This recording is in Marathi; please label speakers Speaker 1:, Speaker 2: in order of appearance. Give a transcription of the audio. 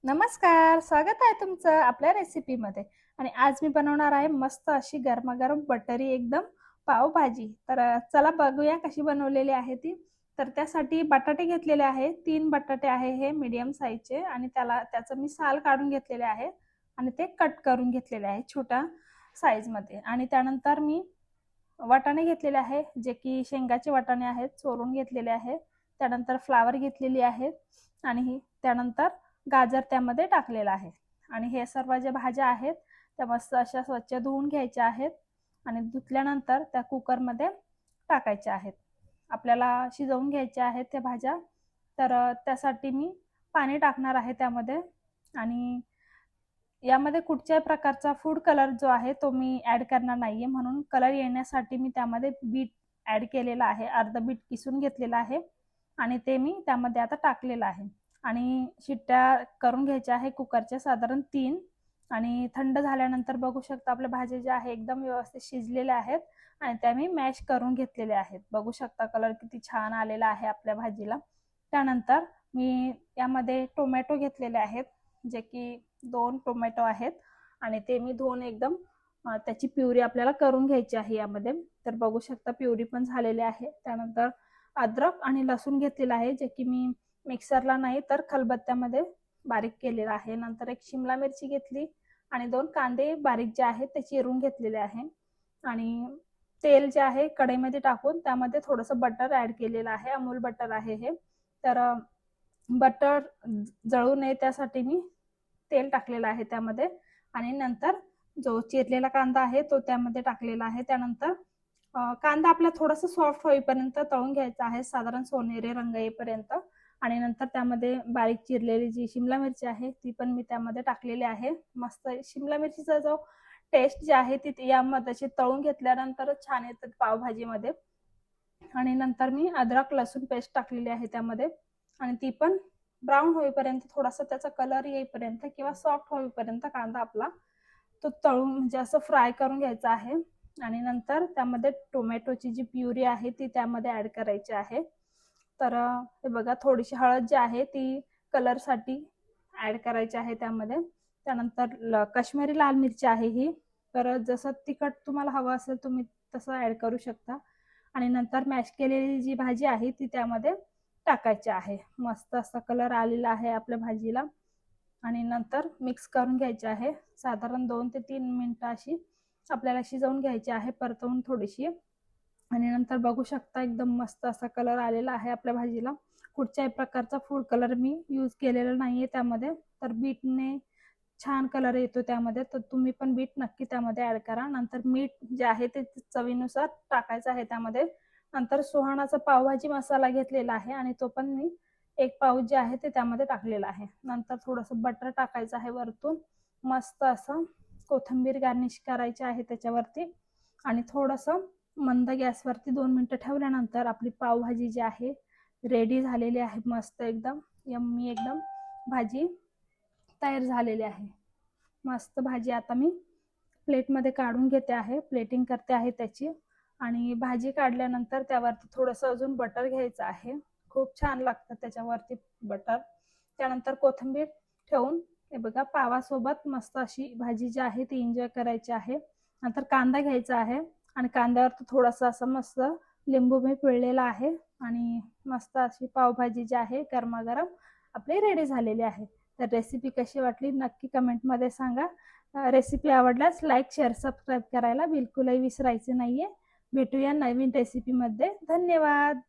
Speaker 1: नमस्कार, स्वागत आहे तुमचं आपल्या रेसिपीमध्ये. आणि आज मी बनवणार आहे मस्त अशी गरमागरम बटरी एकदम पावभाजी. तर चला बघूया कशी बनवलेली आहे ती. तर त्यासाठी बटाटे घेतलेले आहे. 3 बटाटे आहे हे मीडियम साईजचे आणि त्याचं मी साल काढून घेतलेले आहे आणि ते कट करून घेतलेले आहे छोट्या साईजमध्ये. आणि त्यानंतर मी वाटाणे घेतलेले आहे, जे की शेंगाचे वाटाणे आहेत, चोरून घेतलेले आहे. त्यानंतर फ्लावर घेतलेली आहे आणि त्यानंतर गाजर त्यामध्ये टाकलेला आहे. आणि हे सर्व ज्या भाज्या आहेत त्या मस्त अशा स्वच्छ धुवून घ्यायच्या आहेत आणि धुतल्यानंतर त्या कुकरमध्ये टाकायच्या आहेत. आपल्याला शिजवून घ्यायच्या आहेत त्या भाज्या. तर त्यासाठी मी पाणी टाकणार आहे त्यामध्ये. आणि यामध्ये कुठच्याही प्रकारचा फूड कलर जो आहे तो मी ऍड करणार नाहीये, म्हणून कलर येण्यासाठी मी त्यामध्ये बीट ऍड केलेला आहे. अर्ध बीट किसून घेतलेला आहे आणि ते मी त्यामध्ये आता टाकलेलं आहे. आणि शिट्ट्या करून घ्यायच्या आहे कुकरच्या साधारण 3. आणि थंड झाल्यानंतर बघू शकता आपल्या भाज्या ज्या आहे एकदम व्यवस्थित शिजलेल्या आहेत आणि त्या मी मॅश करून घेतलेल्या आहेत. बघू शकता कलर किती छान आलेला आहे आपल्या भाजीला. त्यानंतर मी यामध्ये टोमॅटो घेतलेले आहेत, जे की 2 टोमॅटो आहेत आणि ते मी धुवून एकदम त्याची प्युरी आपल्याला करून घ्यायची आहे यामध्ये. तर बघू शकता प्युरी पण झालेली आहे. त्यानंतर अद्रक आणि लसूण घेतलेला आहे, जे की मी मिक्सरला नाही तर खलबत्त्यामध्ये बारीक केलेला आहे. नंतर एक शिमला मिरची घेतली आणि 2 कांदे बारीक जे आहेत ते चिरून घेतलेले आहे. आणि तेल जे आहे कढईमध्ये टाकून त्यामध्ये थोडंसं बटर ऍड केलेलं आहे. अमूल बटर आहे हे. तर बटर जळू नये त्यासाठी मी तेल टाकलेलं आहे त्यामध्ये. आणि नंतर जो चिरलेला कांदा आहे तो त्यामध्ये टाकलेला आहे. त्यानंतर कांदा आपला थोडासा सॉफ्ट होईपर्यंत तळून घ्यायचा आहे, साधारण सोनेरी रंग येईपर्यंत. आणि नंतर त्यामध्ये बारीक चिरलेली जी शिमला मिरची आहे ती पण मी त्यामध्ये टाकलेली आहे. मस्त शिमला मिरचीचा जो टेस्ट जी आहे ती यामध्ये तळून घेतल्यानंतरच छान येतं पावभाजीमध्ये. आणि नंतर मी अद्रक लसूण पेस्ट टाकलेली आहे त्यामध्ये आणि ती पण ब्राऊन होईपर्यंत, थोडासा त्याचा कलर येईपर्यंत किंवा सॉफ्ट होईपर्यंत कांदा आपला तो तळून म्हणजे असं फ्राय करून घ्यायचा आहे. आणि नंतर त्यामध्ये टोमॅटोची जी प्युरी आहे ती त्यामध्ये ऍड करायची आहे. तर हे बघा थोडीशी हळद जी आहे ती कलरसाठी ऍड करायची आहे त्यामध्ये. त्यानंतर काश्मीरी लाल मिरची आहे ही. तर जसं तिखट तुम्हाला हवं असेल तुम्ही तसं ऍड करू शकता. आणि नंतर मॅश केलेली जी भाजी आहे ती त्यामध्ये टाकायची आहे. मस्त असा कलर आलेला आहे आपल्या भाजीला. आणि नंतर मिक्स करून घ्यायचे आहे. साधारण 2 ते 3 मिनिटं अशी आपल्याला शिजवून घ्यायची आहे, परतवून थोडीशी. आणि नंतर बघू शकता एकदम मस्त असा कलर आलेला आहे आपल्या भाजीला. कुठच्याही प्रकारचा फूड कलर मी यूज केलेला नाहीये त्यामध्ये. तर बीटने छान कलर येतो त्यामध्ये, तर तुम्ही पण बीट नक्की त्यामध्ये ऍड करा. नंतर मीठ जे आहे ते चवीनुसार टाकायचं आहे त्यामध्ये. नंतर सुहाणाचा पावभाजी मसाला घेतलेला आहे आणि तो पण मी 1 पाऊच जे आहे ते त्यामध्ये टाकलेला आहे. नंतर थोडंसं बटर टाकायचं आहे वरतून. मस्त असं कोथिंबीर गार्निश करायची आहे त्याच्यावरती. आणि थोडंसं मंद गॅसवरती 2 मिनिटं ठेवल्यानंतर आपली पावभाजी जी आहे रेडी झालेली आहे. मस्त एकदम यम्मी एकदम भाजी तयार झालेली आहे. मस्त भाजी आता मी प्लेटमध्ये काढून घेते आहे, प्लेटिंग करते आहे त्याची. आणि भाजी काढल्यानंतर त्यावरती थोडंसं अजून बटर घ्यायचं आहे. खूप छान लागतं त्याच्यावरती बटर. त्यानंतर कोथिंबीर ठेवून हे बघा पावासोबत मस्त अशी भाजी जी आहे ती एन्जॉय करायची आहे. नंतर कांदा घ्यायचा आहे आणि कांद्यावरती थोडंसं असं मस्त लिंबू मी पिळलेला आहे. आणि मस्त अशी पावभाजी जी आहे गरमागरम आपली रेडी झालेली आहे. तर रेसिपी कशी वाटली नक्की कमेंटमध्ये सांगा. रेसिपी आवडल्यास लाईक शेअर सबस्क्राईब करायला बिलकुलही विसरायचे नाहीये. भेटूया नवीन रेसिपीमध्ये. धन्यवाद.